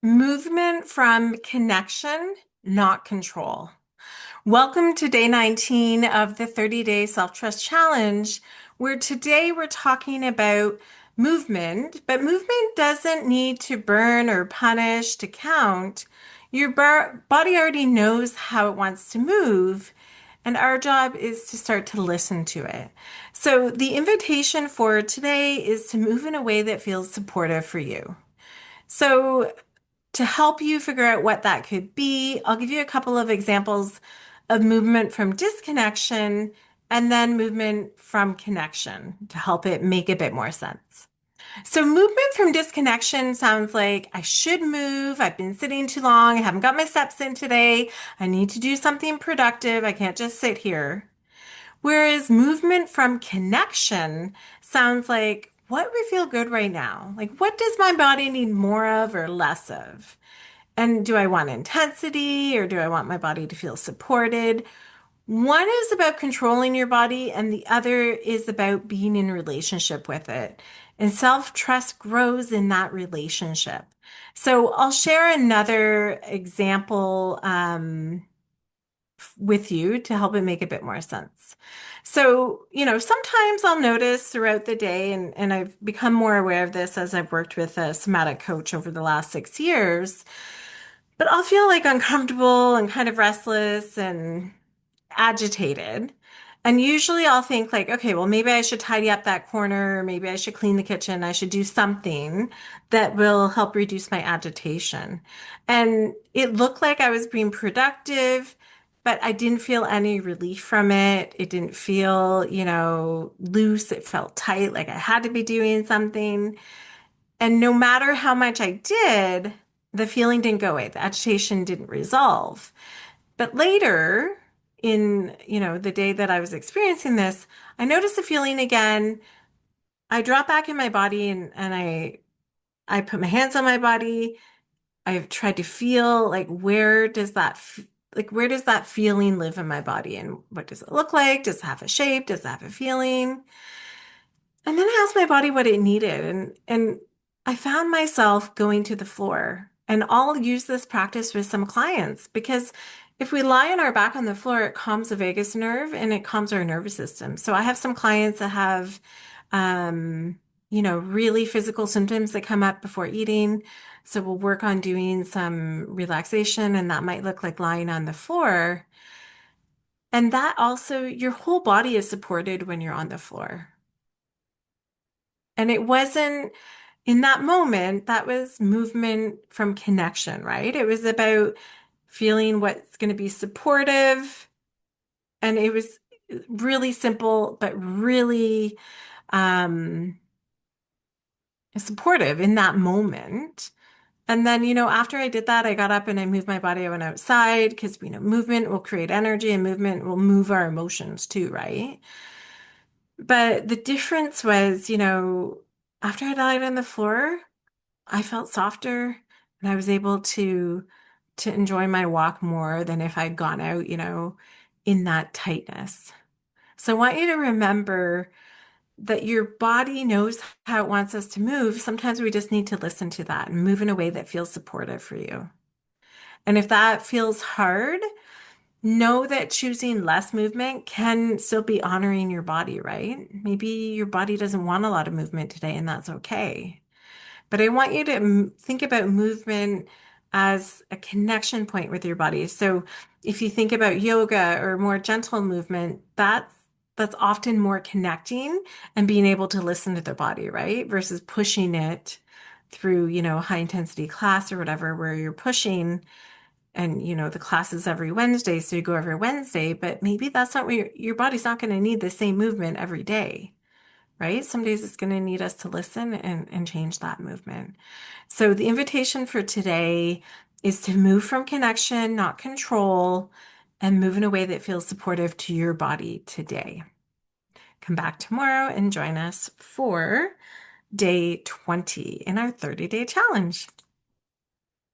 Movement from connection, not control. Welcome to day 19 of the 30-day self-trust challenge, where today we're talking about movement, but movement doesn't need to burn or punish to count. Your body already knows how it wants to move, and our job is to start to listen to it. So the invitation for today is to move in a way that feels supportive for you. So to help you figure out what that could be, I'll give you a couple of examples of movement from disconnection and then movement from connection to help it make a bit more sense. So, movement from disconnection sounds like I should move. I've been sitting too long. I haven't got my steps in today. I need to do something productive. I can't just sit here. Whereas movement from connection sounds like what would feel good right now? Like, what does my body need more of or less of? And do I want intensity or do I want my body to feel supported? One is about controlling your body, and the other is about being in relationship with it. And self-trust grows in that relationship. So I'll share another example with you to help it make a bit more sense. So, sometimes I'll notice throughout the day, and I've become more aware of this as I've worked with a somatic coach over the last 6 years, but I'll feel like uncomfortable and kind of restless and agitated. And usually I'll think like, okay, well, maybe I should tidy up that corner, or maybe I should clean the kitchen. I should do something that will help reduce my agitation. And it looked like I was being productive, but I didn't feel any relief from it. It didn't feel, loose. It felt tight, like I had to be doing something. And no matter how much I did, the feeling didn't go away. The agitation didn't resolve. But later in, the day that I was experiencing this, I noticed the feeling again. I dropped back in my body and I put my hands on my body. I've tried to feel like where does that feeling live in my body and what does it look like? Does it have a shape? Does it have a feeling? And then I asked my body what it needed, and I found myself going to the floor. And I'll use this practice with some clients because if we lie on our back on the floor, it calms the vagus nerve and it calms our nervous system. So I have some clients that have, really physical symptoms that come up before eating. So we'll work on doing some relaxation, and that might look like lying on the floor. And that also, your whole body is supported when you're on the floor. And it wasn't in that moment, that was movement from connection, right? It was about feeling what's going to be supportive. And it was really simple, but really supportive in that moment. And then, after I did that, I got up and I moved my body. I went outside because, movement will create energy and movement will move our emotions too, right? But the difference was, after I lied on the floor, I felt softer and I was able to enjoy my walk more than if I'd gone out, in that tightness. So I want you to remember that your body knows how it wants us to move. Sometimes we just need to listen to that and move in a way that feels supportive for you. And if that feels hard, know that choosing less movement can still be honoring your body, right? Maybe your body doesn't want a lot of movement today, and that's okay. But I want you to think about movement as a connection point with your body. So if you think about yoga or more gentle movement, that's often more connecting and being able to listen to the body, right? Versus pushing it through, high intensity class or whatever, where you're pushing and, the class is every Wednesday. So you go every Wednesday, but maybe that's not where your body's not going to need the same movement every day, right? Some days it's going to need us to listen and change that movement. So the invitation for today is to move from connection, not control, and move in a way that feels supportive to your body today. Come back tomorrow and join us for day 20 in our 30-day challenge.